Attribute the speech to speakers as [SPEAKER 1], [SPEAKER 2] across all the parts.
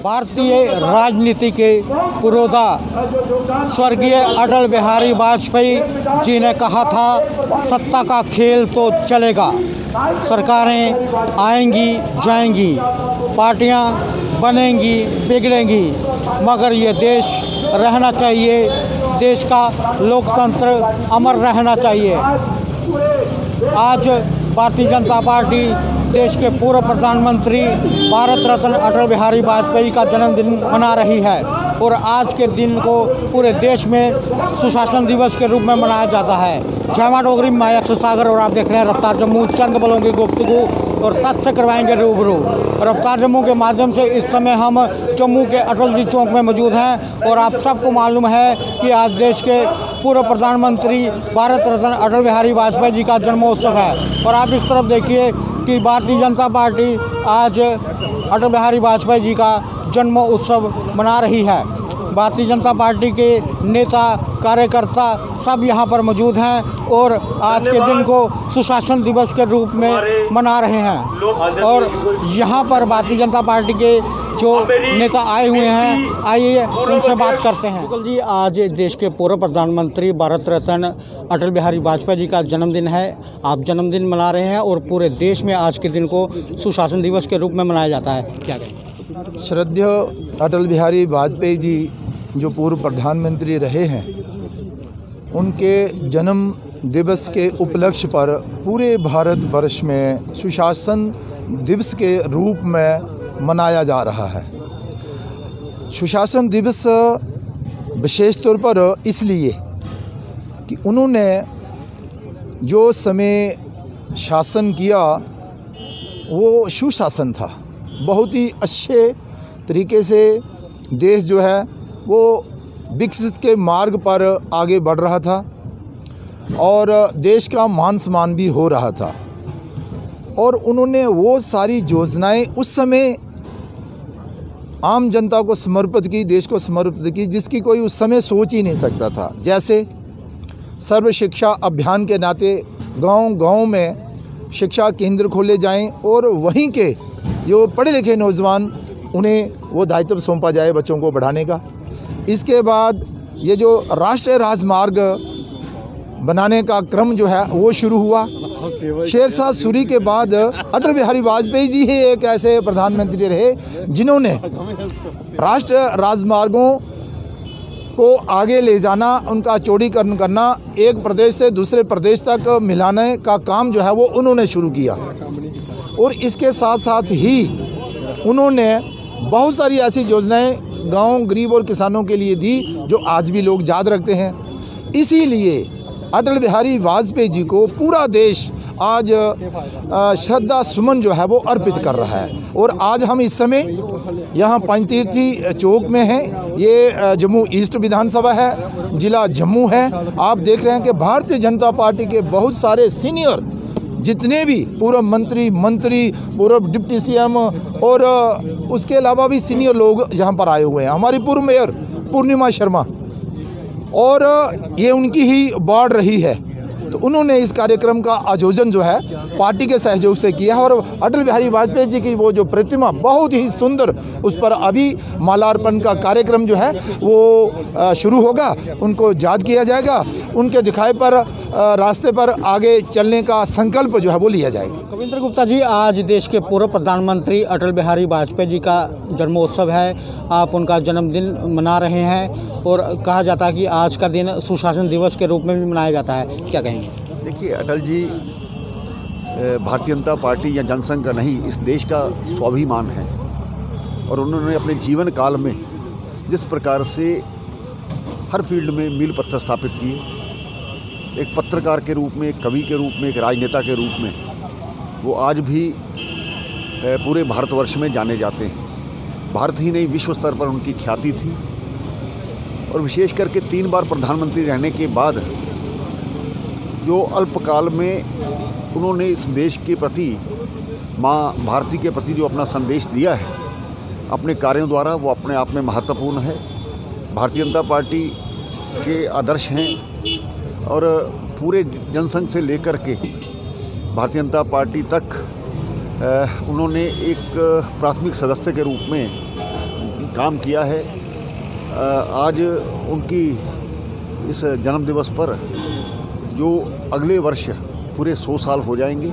[SPEAKER 1] भारतीय राजनीति के पुरोधा स्वर्गीय अटल बिहारी वाजपेयी जी ने कहा था, सत्ता का खेल तो चलेगा, सरकारें आएंगी जाएंगी, पार्टियां बनेंगी बिगड़ेंगी, मगर ये देश रहना चाहिए, देश का लोकतंत्र अमर रहना चाहिए। आज भारतीय जनता पार्टी देश के पूर्व प्रधानमंत्री भारत रत्न अटल बिहारी वाजपेयी का जन्मदिन मना रही है और आज के दिन को पूरे देश में सुशासन दिवस के रूप में मनाया जाता है। जय मां डोगरी, मैं अक्षय सागर और आप देख रहे हैं रफ्तार जम्मू। चंद बलों की गुफ्तगू और सच से करवाएंगे रूबरू। रफ्तार जम्मू के माध्यम से इस समय हम जम्मू के अटल जी चौक में मौजूद हैं और आप सबको मालूम है कि आज देश के पूर्व प्रधानमंत्री भारत रत्न अटल बिहारी वाजपेयी जी का जन्मोत्सव है। और आप इस तरफ देखिए कि भारतीय जनता पार्टी आज अटल बिहारी वाजपेयी जी का जन्म उत्सव मना रही है। भारतीय जनता पार्टी के नेता कार्यकर्ता सब यहाँ पर मौजूद हैं और आज के दिन को सुशासन दिवस के रूप में मना रहे हैं। और यहाँ पर भारतीय जनता पार्टी के जो नेता आए हुए हैं, आइए उनसे बात करते हैं। अंकल जी, आज देश के पूर्व प्रधानमंत्री भारत रत्न अटल बिहारी वाजपेयी जी का जन्मदिन है, आप जन्मदिन मना रहे हैं और पूरे देश में आज के दिन को सुशासन दिवस के रूप में मनाया जाता है, क्या कहेंगे?
[SPEAKER 2] श्रद्धेय अटल बिहारी वाजपेयी जी जो पूर्व प्रधानमंत्री रहे हैं, उनके जन्म दिवस के उपलक्ष्य पर पूरे भारत वर्ष में सुशासन दिवस के रूप में मनाया जा रहा है। सुशासन दिवस विशेष तौर पर इसलिए कि उन्होंने जो समय शासन किया वो सुशासन था। बहुत ही अच्छे तरीके से देश जो है वो विकसित के मार्ग पर आगे बढ़ रहा था और देश का मान सम्मान भी हो रहा था। और उन्होंने वो सारी योजनाएं उस समय आम जनता को समर्पित की, देश को समर्पित की, जिसकी कोई उस समय सोच ही नहीं सकता था। जैसे सर्व शिक्षा अभियान के नाते गांव-गांव में शिक्षा केंद्र खोले जाएं और वहीं के जो पढ़े लिखे नौजवान, उन्हें वो दायित्व सौंपा जाए बच्चों को बढ़ाने का। इसके बाद ये जो राष्ट्रीय राजमार्ग बनाने का क्रम जो है वो शुरू हुआ। शेरशाह सूरी के बाद अटल बिहारी वाजपेयी जी ही एक ऐसे प्रधानमंत्री रहे जिन्होंने राष्ट्रीय राजमार्गों को आगे ले जाना, उनका चौड़ीकरण करना, एक प्रदेश से दूसरे प्रदेश तक मिलाने का काम जो है वो उन्होंने शुरू किया। और इसके साथ साथ ही उन्होंने बहुत सारी ऐसी योजनाएं गांव, गरीब और किसानों के लिए दी जो आज भी लोग याद रखते हैं। इसीलिए अटल बिहारी वाजपेयी जी को पूरा देश आज श्रद्धा सुमन जो है वो अर्पित कर रहा है। और आज हम इस समय यहाँ पंचतीर्थी चौक में हैं। ये जम्मू ईस्ट विधानसभा है, जिला जम्मू है। आप देख रहे हैं कि भारतीय जनता पार्टी के बहुत सारे सीनियर, जितने भी पूर्व मंत्री, पूर्व डिप्टी सीएम और उसके अलावा भी सीनियर लोग यहाँ पर आए हुए हैं। हमारी पूर्व मेयर पूर्णिमा शर्मा, और ये उनकी ही वार्ड रही है, तो उन्होंने इस कार्यक्रम का आयोजन जो है पार्टी के सहयोग से किया है। और अटल बिहारी वाजपेयी जी की वो जो प्रतिमा बहुत ही सुंदर, उस पर अभी मालार्पण का कार्यक्रम जो है वो शुरू होगा। उनको याद किया जाएगा, उनके दिखाए पर रास्ते पर आगे चलने का संकल्प जो है वो लिया जाएगा।
[SPEAKER 1] कविंद्र गुप्ता जी, आज देश के पूर्व प्रधानमंत्री अटल बिहारी वाजपेयी जी का जन्मोत्सव है, आप उनका जन्मदिन मना रहे हैं और कहा जाता है कि आज का दिन सुशासन दिवस के रूप में भी मनाया जाता है, क्या कहेंगे?
[SPEAKER 3] देखिए, अटल जी भारतीय जनता पार्टी या जनसंघ का नहीं, इस देश का स्वाभिमान है। और उन्होंने अपने जीवन काल में जिस प्रकार से हर फील्ड में मील पत्थर स्थापित किए, एक पत्रकार के रूप में, एक कवि के रूप में, एक राजनेता के रूप में, वो आज भी पूरे भारतवर्ष में जाने जाते हैं। भारत ही नहीं, विश्व स्तर पर उनकी ख्याति थी। और विशेष करके 3 बार प्रधानमंत्री रहने के बाद जो अल्पकाल में उन्होंने इस देश के प्रति, माँ भारती के प्रति जो अपना संदेश दिया है अपने कार्यों द्वारा, वो अपने आप में महत्वपूर्ण है। भारतीय जनता पार्टी के आदर्श हैं और पूरे जनसंघ से लेकर के भारतीय जनता पार्टी तक उन्होंने एक प्राथमिक सदस्य के रूप में काम किया है। आज उनकी इस जन्मदिवस पर जो अगले वर्ष पूरे 100 साल हो जाएंगे,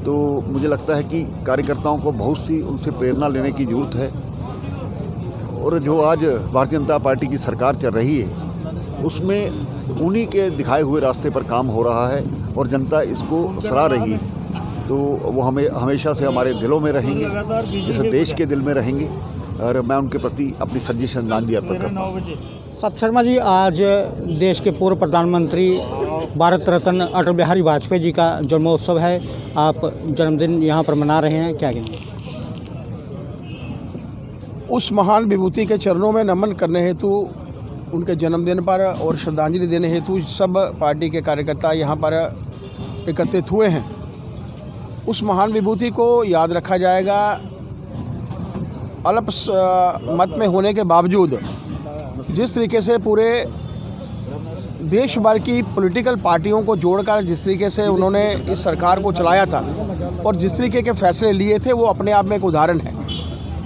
[SPEAKER 3] तो मुझे लगता है कि कार्यकर्ताओं को बहुत सी उनसे प्रेरणा लेने की ज़रूरत है। और जो आज भारतीय जनता पार्टी की सरकार चल रही है, उसमें उन्हीं के दिखाए हुए रास्ते पर काम हो रहा है और जनता इसको सराह रही है। तो वो हमें हमेशा से हमारे दिलों में रहेंगे, इस देश के दिल में रहेंगे, और मैं उनके प्रति अपनी सच्ची श्रद्धांजलि अर्पित करता हूँ।
[SPEAKER 1] सत शर्मा जी, आज देश के पूर्व प्रधानमंत्री भारत रत्न अटल बिहारी वाजपेयी जी का जन्मोत्सव है। आप जन्मदिन यहाँ पर मना रहे हैं, क्या कहेंगे?
[SPEAKER 4] उस महान विभूति के चरणों में नमन करने हेतु, उनके जन्मदिन पर और श्रद्धांजलि देने हेतु सब पार्टी के कार्यकर्ता यहाँ पर एकत्रित हुए हैं। उस महान विभूति को याद रखा जाएगा। अल्प मत में होने के बावजूद जिस तरीके से पूरे देश भर की पॉलिटिकल पार्टियों को जोड़कर जिस तरीके से उन्होंने इस सरकार को चलाया था और जिस तरीके के फैसले लिए थे, वो अपने आप में एक उदाहरण है।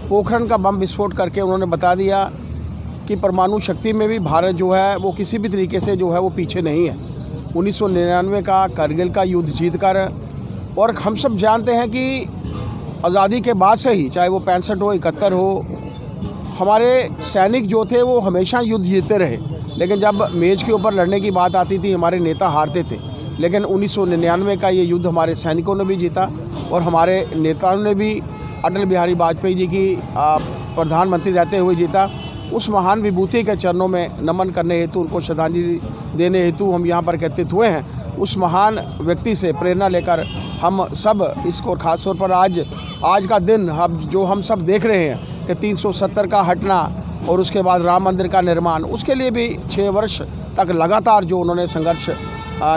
[SPEAKER 4] पोखरण का बम विस्फोट करके उन्होंने बता दिया कि परमाणु शक्ति में भी भारत जो है वो किसी भी तरीके से जो है वो पीछे नहीं है। 1999 का कारगिल का युद्ध जीतकर, और हम सब जानते हैं कि आज़ादी के बाद से ही, चाहे वो 65 हो 71 हो, हमारे सैनिक जो थे वो हमेशा युद्ध जीतते रहे। लेकिन जब मेज़ के ऊपर लड़ने की बात आती थी, हमारे नेता हारते थे। लेकिन 1999 का ये युद्ध हमारे सैनिकों ने भी जीता और हमारे नेताओं ने भी अटल बिहारी वाजपेयी जी की प्रधानमंत्री रहते हुए जीता। उस महान विभूति के चरणों में नमन करने हेतु, उनको श्रद्धांजलि देने हेतु हम यहाँ पर एकत्रित हुए हैं। उस महान व्यक्ति से प्रेरणा लेकर हम सब इसको, खासतौर पर आज का दिन हम सब देख रहे हैं कि 370 का हटना और उसके बाद राम मंदिर का निर्माण, उसके लिए भी 6 वर्ष तक लगातार जो उन्होंने संघर्ष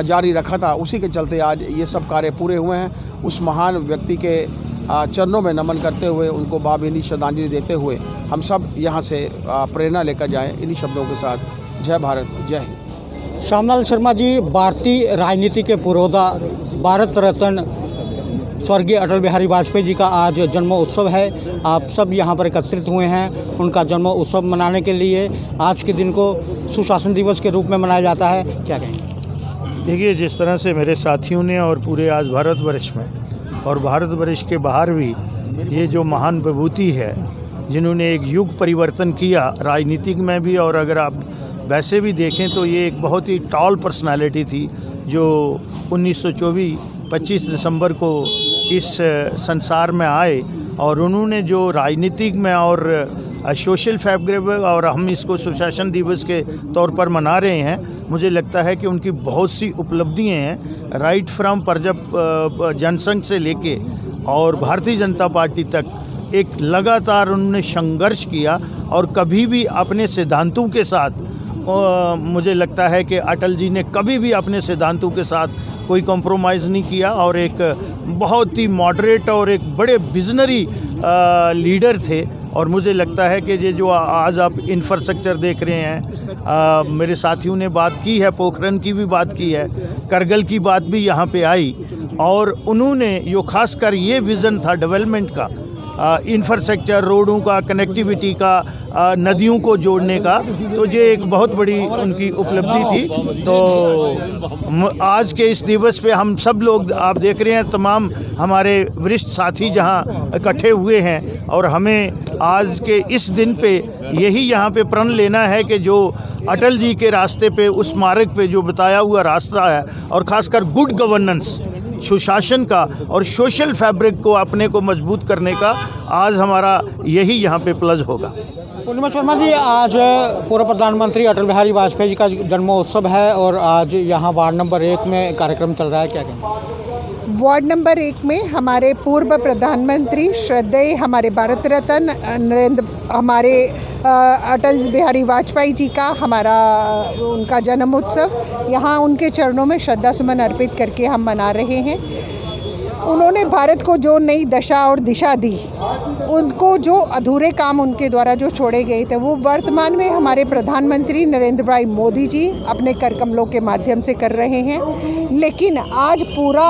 [SPEAKER 4] जारी रखा था, उसी के चलते आज ये सब कार्य पूरे हुए हैं। उस महान व्यक्ति के चरणों में नमन करते हुए, उनको भावभीनी श्रद्धांजलि देते हुए हम सब यहाँ से प्रेरणा लेकर जाएं। इन्हीं शब्दों के साथ जय भारत, जय हिंद।
[SPEAKER 1] श्यामलाल शर्मा जी, भारतीय राजनीति के पुरोधा भारत रत्न स्वर्गीय अटल बिहारी वाजपेयी जी का आज जन्मोत्सव है। आप सब यहाँ पर एकत्रित हुए हैं उनका जन्मोत्सव मनाने के लिए। आज के दिन को सुशासन दिवस के रूप में मनाया जाता है, क्या कहेंगे?
[SPEAKER 5] देखिए, जिस तरह से मेरे साथियों ने और पूरे आज भारतवर्ष में और भारतवर्ष के बाहर भी ये जो महान विभूति है, जिन्होंने एक युग परिवर्तन किया राजनीतिक में भी, और अगर आप वैसे भी देखें तो ये एक बहुत ही टॉल पर्सनालिटी थी जो 1924 25 दिसंबर को इस संसार में आए, और उन्होंने जो राजनीतिक में और सोशल फैब्रिक, और हम इसको सुशासन दिवस के तौर पर मना रहे हैं, मुझे लगता है कि उनकी बहुत सी उपलब्धियां हैं। राइट फ्रॉम पंजाब जनसंघ से लेके और भारतीय जनता पार्टी तक एक लगातार उन्होंने संघर्ष किया, और कभी भी अपने सिद्धांतों के साथ, मुझे लगता है कि अटल जी ने कभी भी अपने सिद्धांतों के साथ कोई कॉम्प्रोमाइज़ नहीं किया, और एक बहुत ही मॉडरेट और एक बड़े विजनरी लीडर थे। और मुझे लगता है कि ये जो आज आप इंफ्रास्ट्रक्चर देख रहे हैं, मेरे साथियों ने बात की है, पोखरण की भी बात की है, करगिल की बात भी यहाँ पे आई, और उन्होंने जो खासकर ये विज़न था डेवलपमेंट का, इंफ्रास्ट्रक्चर, रोडों का, कनेक्टिविटी का, नदियों को जोड़ने का, तो ये एक बहुत बड़ी उनकी उपलब्धि थी। तो आज के इस दिवस पे हम सब लोग, आप देख रहे हैं, तमाम हमारे वरिष्ठ साथी जहां इकट्ठे हुए हैं, और हमें आज के इस दिन पे यही यहाँ पे प्रण लेना है कि जो अटल जी के रास्ते पे, उस मार्ग पे जो बताया हुआ रास्ता है, और ख़ासकर गुड गवर्नेंस, सुशासन का और सोशल फैब्रिक को अपने को मजबूत करने का, आज हमारा यही यहाँ पे प्लस होगा।
[SPEAKER 1] पूर्णिमा शर्मा जी, आज पूर्व प्रधानमंत्री अटल बिहारी वाजपेयी जी का जन्मोत्सव है, और आज यहाँ वार्ड नंबर 1 में कार्यक्रम चल रहा है, क्या कहेंगे?
[SPEAKER 6] वार्ड नंबर 1 में हमारे पूर्व प्रधानमंत्री श्रद्धेय हमारे भारत रत्न हमारे अटल बिहारी वाजपेयी जी का उनका जन्म उत्सव, यहाँ उनके चरणों में श्रद्धा सुमन अर्पित करके हम मना रहे हैं। उन्होंने भारत को जो नई दशा और दिशा दी, उनको जो अधूरे काम उनके द्वारा जो छोड़े गए थे, वो वर्तमान में हमारे प्रधानमंत्री नरेंद्र भाई मोदी जी अपने कर कमलों के माध्यम से कर रहे हैं। लेकिन आज पूरा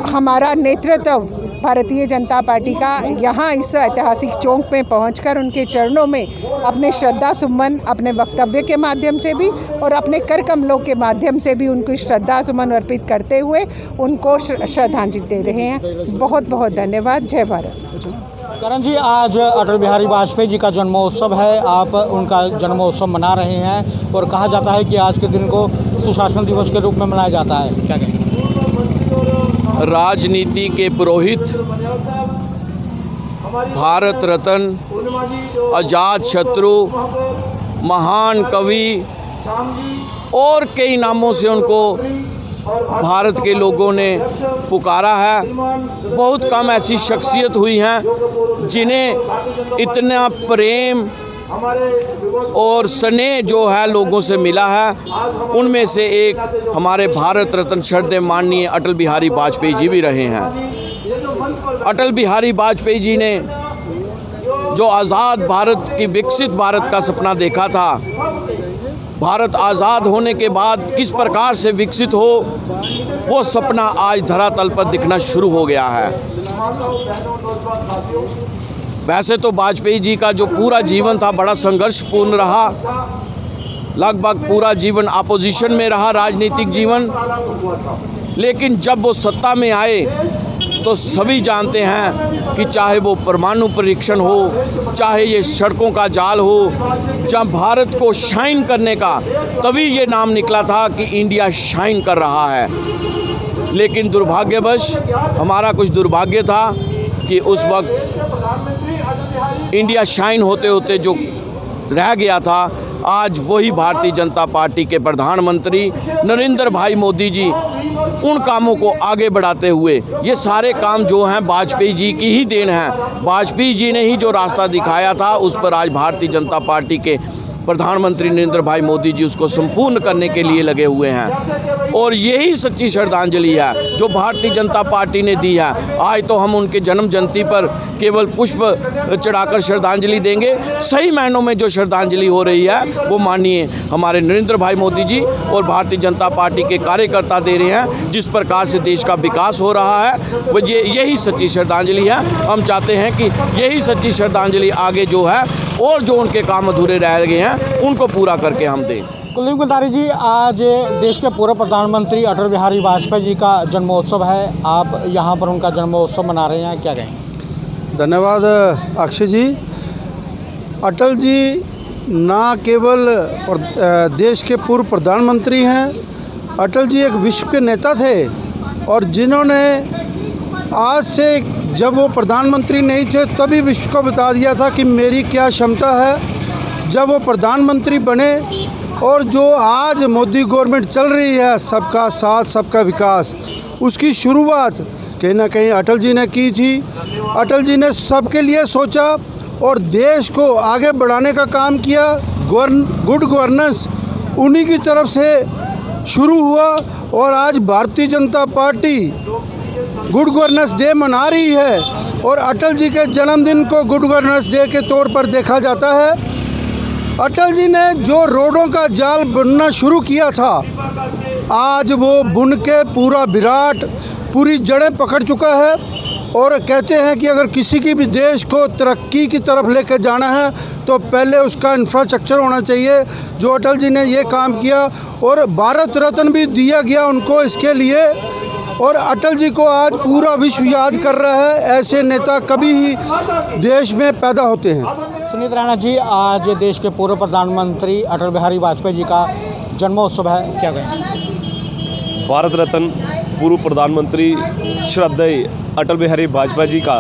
[SPEAKER 6] हमारा नेतृत्व भारतीय जनता पार्टी का यहाँ इस ऐतिहासिक चौक में पहुंचकर उनके चरणों में अपने श्रद्धा सुमन अपने वक्तव्य के माध्यम से भी और अपने कर कमलों के माध्यम से भी उनको श्रद्धा सुमन अर्पित करते हुए उनको श्रद्धांजलि दे रहे हैं। बहुत बहुत धन्यवाद। जय भारत।
[SPEAKER 1] करण जी, आज अटल बिहारी वाजपेयी जी का जन्मोत्सव है, आप उनका जन्मोत्सव मना रहे हैं और कहा जाता है कि आज के दिन को सुशासन दिवस के रूप में मनाया जाता है, क्या कहेंगे?
[SPEAKER 7] राजनीति के पुरोहित, भारत रत्न, अजात शत्रु, महान कवि और कई नामों से उनको भारत के लोगों ने पुकारा है। बहुत कम ऐसी शख्सियत हुई हैं जिन्हें इतना प्रेम और स्नेह जो है लोगों से मिला है। उनमें से एक हमारे भारत रत्न श्रद्धेय माननीय अटल बिहारी वाजपेयी जी भी रहे हैं। अटल बिहारी वाजपेयी जी ने जो आज़ाद भारत की विकसित भारत का सपना देखा था, भारत आज़ाद होने के बाद किस प्रकार से विकसित हो, वो सपना आज धरातल पर दिखना शुरू हो गया है। वैसे तो वाजपेयी जी का जो पूरा जीवन था बड़ा संघर्षपूर्ण रहा, लगभग पूरा जीवन अपोजिशन में रहा, राजनीतिक जीवन। लेकिन जब वो सत्ता में आए तो सभी जानते हैं कि चाहे वो परमाणु परीक्षण हो, चाहे ये सड़कों का जाल हो, जब भारत को शाइन करने का तभी ये नाम निकला था कि इंडिया शाइन कर रहा है। लेकिन दुर्भाग्यवश हमारा कुछ दुर्भाग्य था कि उस वक्त इंडिया शाइन होते होते जो रह गया था, आज वही भारतीय जनता पार्टी के प्रधानमंत्री नरेंद्र भाई मोदी जी उन कामों को आगे बढ़ाते हुए, ये सारे काम जो हैं वाजपेयी जी की ही देन है। वाजपेयी जी ने ही जो रास्ता दिखाया था उस पर आज भारतीय जनता पार्टी के प्रधानमंत्री नरेंद्र भाई मोदी जी उसको संपूर्ण करने के लिए लगे हुए हैं। और यही सच्ची श्रद्धांजलि है जो भारतीय जनता पार्टी ने दी है। आज तो हम उनके जन्म जयंती पर केवल पुष्प चढ़ाकर श्रद्धांजलि देंगे। सही मायनों में जो श्रद्धांजलि हो रही है वो माननीय हमारे नरेंद्र भाई मोदी जी और भारतीय जनता पार्टी के कार्यकर्ता दे रहे हैं। जिस प्रकार से देश का विकास हो रहा है वो यही सच्ची श्रद्धांजलि है। हम चाहते हैं कि यही सच्ची श्रद्धांजलि आगे जो है और जो उनके काम अधूरे रह गए हैं उनको पूरा करके हम दें।
[SPEAKER 1] कुलदीप गुलदारी जी, आज देश के पूर्व प्रधानमंत्री अटल बिहारी वाजपेयी जी का जन्मोत्सव है, आप यहाँ पर उनका जन्मोत्सव मना रहे हैं, क्या कहें?
[SPEAKER 4] धन्यवाद अक्षय जी। अटल जी ना केवल देश के पूर्व प्रधानमंत्री हैं, अटल जी एक विश्व के नेता थे और जिन्होंने आज से जब वो प्रधानमंत्री नहीं थे तभी विश्व को बता दिया था कि मेरी क्या क्षमता है। जब वो प्रधानमंत्री बने और जो आज मोदी गवर्नमेंट चल रही है, सबका साथ सबका विकास, उसकी शुरुआत कहीं ना कहीं अटल जी ने की थी। अटल जी ने सबके लिए सोचा और देश को आगे बढ़ाने का काम किया। गुड गवर्नेंस उन्हीं की तरफ से शुरू हुआ और आज Bharatiya Janata party good governance day मना रही है और अटल जी के जन्मदिन को गुड गवर्नेंस डे के तौर पर देखा जाता है। अटल जी ने जो रोडों का जाल बुनना शुरू किया था, आज वो बुन के पूरा विराट पूरी जड़ें पकड़ चुका है। और कहते हैं कि अगर किसी की भी देश को तरक्की की तरफ लेकर जाना है तो पहले उसका इंफ्रास्ट्रक्चर होना चाहिए। जो अटल जी ने ये काम किया और भारत रत्न भी दिया गया उनको इसके लिए। और अटल जी को आज पूरा विश्व याद कर रहा है। ऐसे नेता कभी ही देश में पैदा होते हैं।
[SPEAKER 1] सुनीत राणा जी, आज देश के पूर्व प्रधानमंत्री अटल बिहारी वाजपेयी जी का जन्मोत्सव है, क्या कहें?
[SPEAKER 8] भारत रत्न पूर्व प्रधानमंत्री श्रद्धेय अटल बिहारी वाजपेयी जी का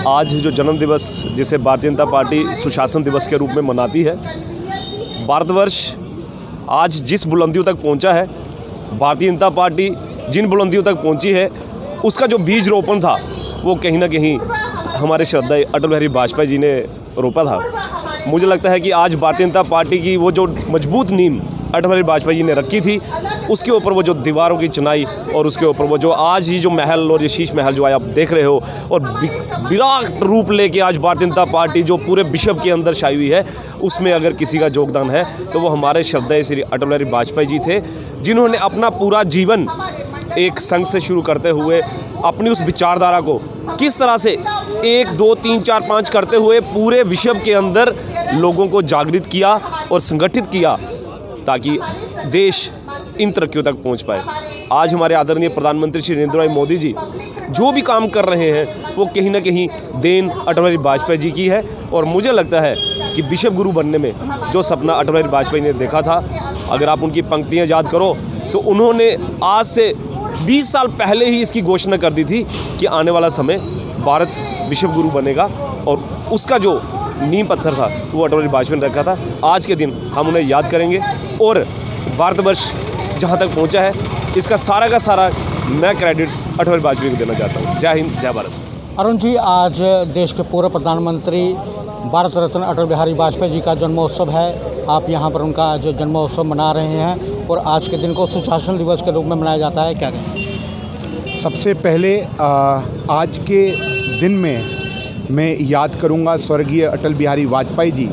[SPEAKER 8] आज जो जन्म दिवस, जिसे भारतीय जनता पार्टी सुशासन दिवस के रूप में मनाती है, भारतवर्ष आज जिस बुलंदियों तक पहुंचा है, भारतीय जनता पार्टी जिन बुलंदियों तक पहुंची है, उसका जो बीज रोपण था वो कहीं ना कहीं हमारे श्रद्धेय अटल बिहारी वाजपेयी जी ने रोपा था। मुझे लगता है कि आज भारतीय जनता पार्टी की वो जो मजबूत नींव अटल बिहारी वाजपेयी जी ने रखी थी, उसके ऊपर वो जो दीवारों की चिनाई और उसके ऊपर वो जो आज ही जो महल और ये शीश महल जो है आप देख रहे हो और विराट रूप लेके आज भारतीय जनता पार्टी जो पूरे विश्व के अंदर छाई हुई है, उसमें अगर किसी का योगदान है तो वो हमारे श्रद्धेय श्री अटल बिहारी वाजपेयी जी थे, जिन्होंने अपना पूरा जीवन एक संघ से शुरू करते हुए अपनी उस विचारधारा को किस तरह से 1, 2, 3, 4, 5 करते हुए पूरे विश्व के अंदर लोगों को जागृत किया और संगठित किया ताकि देश इन तरक्कियों तक पहुंच पाए। आज हमारे आदरणीय प्रधानमंत्री श्री नरेंद्र भाई मोदी जी जो भी काम कर रहे हैं वो कहीं ना कहीं देन अटल बिहारी वाजपेयी जी की है। और मुझे लगता है कि विश्व गुरु बनने में जो सपना अटल बिहारी वाजपेयी ने देखा था, अगर आप उनकी पंक्तियां याद करो तो उन्होंने आज से 20 साल पहले ही इसकी घोषणा कर दी थी कि आने वाला समय भारत विश्व गुरु बनेगा। और उसका जो नींव पत्थर था वो अटल बिहारी वाजपेयी ने रखा था। आज के दिन हम उन्हें याद करेंगे और भारतवर्ष जहाँ तक पहुँचा है इसका सारा का सारा मैं क्रेडिट अटल बिहारी वाजपेयी को देना चाहता हूँ। जय हिंद, जय भारत।
[SPEAKER 1] अरुण जी, आज देश के पूर्व प्रधानमंत्री भारत रत्न अटल बिहारी वाजपेयी जी का जन्मोत्सव है। आप यहाँ पर उनका आज जन्मोत्सव मना रहे हैं और आज के दिन को सुशासन दिवस के रूप में मनाया जाता है, क्या कहें?
[SPEAKER 9] सबसे पहले आज के दिन में मैं याद करूंगा स्वर्गीय अटल बिहारी वाजपेयी जी,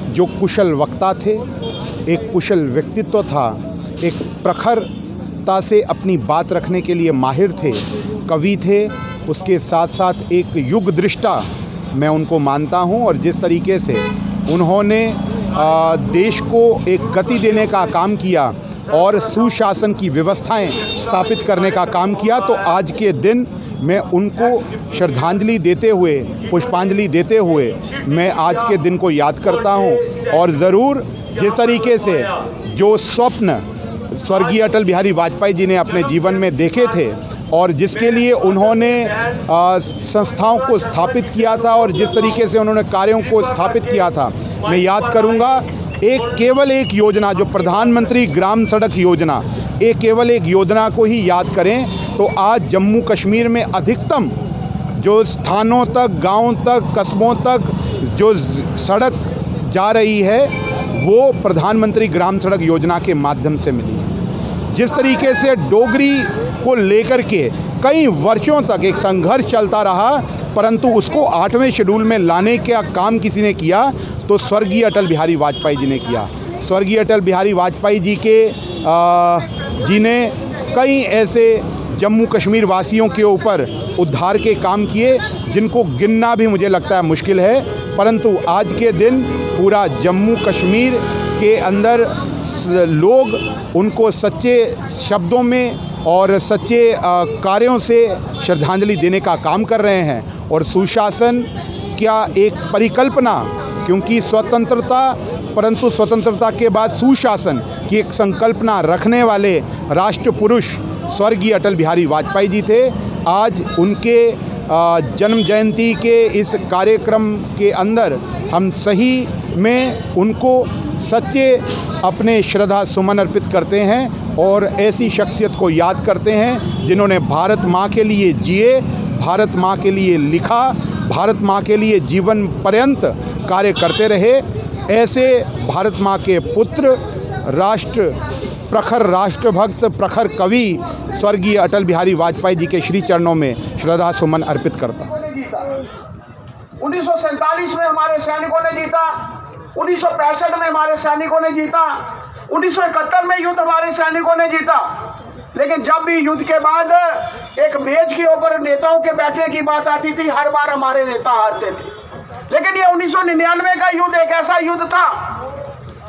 [SPEAKER 9] जो कुशल वक्ता थे, एक कुशल व्यक्तित्व था, एक प्रखरता से अपनी बात रखने के लिए माहिर थे, कवि थे, उसके साथ साथ एक युग दृष्टा मैं उनको मानता हूं। और जिस तरीके से उन्होंने देश को एक गति देने का काम किया और सुशासन की व्यवस्थाएं स्थापित करने का काम किया, तो आज के दिन मैं उनको श्रद्धांजलि देते हुए, पुष्पांजलि देते हुए मैं आज के दिन को याद करता हूं। और ज़रूर जिस तरीके से जो स्वप्न स्वर्गीय अटल बिहारी वाजपेयी जी ने अपने जीवन में देखे थे और जिसके लिए उन्होंने संस्थाओं को स्थापित किया था और जिस तरीके से उन्होंने कार्यों को स्थापित किया था, मैं याद करूंगा केवल एक योजना जो प्रधानमंत्री ग्राम सड़क योजना, केवल एक योजना को ही याद करें तो आज जम्मू कश्मीर में अधिकतम जो स्थानों तक, गांव तक, कस्बों तक जो सड़क जा रही है वो प्रधानमंत्री ग्राम सड़क योजना के माध्यम से मिली है। जिस तरीके से डोगरी को लेकर के कई वर्षों तक एक संघर्ष चलता रहा, परंतु उसको 8वें शेड्यूल में लाने का काम किसी ने किया तो स्वर्गीय अटल बिहारी वाजपेयी जी ने किया। स्वर्गीय अटल बिहारी वाजपेयी जी ने कई ऐसे जम्मू कश्मीर वासियों के ऊपर उद्धार के काम किए जिनको गिनना भी मुझे लगता है मुश्किल है, परंतु आज के दिन पूरा जम्मू कश्मीर के अंदर लोग उनको सच्चे शब्दों में और सच्चे कार्यों से श्रद्धांजलि देने का काम कर रहे हैं। और सुशासन क्या एक परिकल्पना, क्योंकि स्वतंत्रता, परंतु स्वतंत्रता के बाद सुशासन की एक संकल्पना रखने वाले राष्ट्र पुरुष स्वर्गीय अटल बिहारी वाजपेयी जी थे। आज उनके जन्म जयंती के इस कार्यक्रम के अंदर हम सही में उनको सच्चे अपने श्रद्धा सुमन अर्पित करते हैं और ऐसी शख्सियत को याद करते हैं जिन्होंने भारत माँ के लिए जिए, भारत माँ के लिए लिखा, भारत माँ के लिए जीवन पर्यंत कार्य करते रहे। ऐसे भारत माँ के पुत्र, प्रखर राष्ट्रभक्त, प्रखर कवि स्वर्गीय अटल बिहारी वाजपेयी जी के श्री चरणों में श्रद्धा सुमन अर्पित करता।
[SPEAKER 10] 1947 में हमारे सैनिकों ने जीता, 1965 में हमारे सैनिकों ने जीता, 1971 में युद्ध हमारे सैनिकों ने जीता। लेकिन जब भी युद्ध के बाद एक मेज के ऊपर नेताओं के बैठने की बात आती थी, हर बार हमारे नेता हारते थे। लेकिन ये 1999 का युद्ध एक ऐसा युद्ध था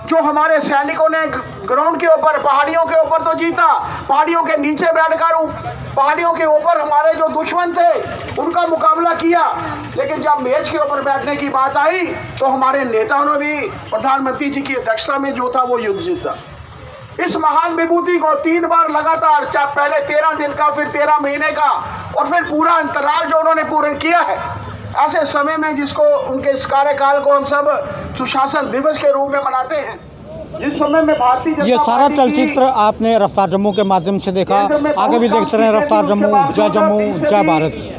[SPEAKER 10] जो हमारे सैनिकों ने ग्राउंड के ऊपर, पहाड़ियों के ऊपर तो जीता, पहाड़ियों के नीचे बैठकर पहाड़ियों के ऊपर हमारे जो दुश्मन थे उनका मुकाबला किया। लेकिन जब मेज के ऊपर बैठने की बात आई तो हमारे नेताओं ने भी प्रधानमंत्री जी की अध्यक्षता में जो था वो युद्ध जीता। इस महान विभूति को 3 बार लगातार, पहले 13 दिन का, फिर 13 महीने का और फिर पूरा अंतराल जो उन्होंने पूर्ण किया है, ऐसे समय में जिसको उनके इस कार्यकाल को हम सब सुशासन दिवस के रूप में मनाते हैं, जिस समय में भारतीय जनता
[SPEAKER 1] ये सारा चलचित्र आपने रफ्तार जम्मू के माध्यम से देखा। आगे भी देखते रहें रफ्तार जम्मू। जय जम्मू, जय भारत।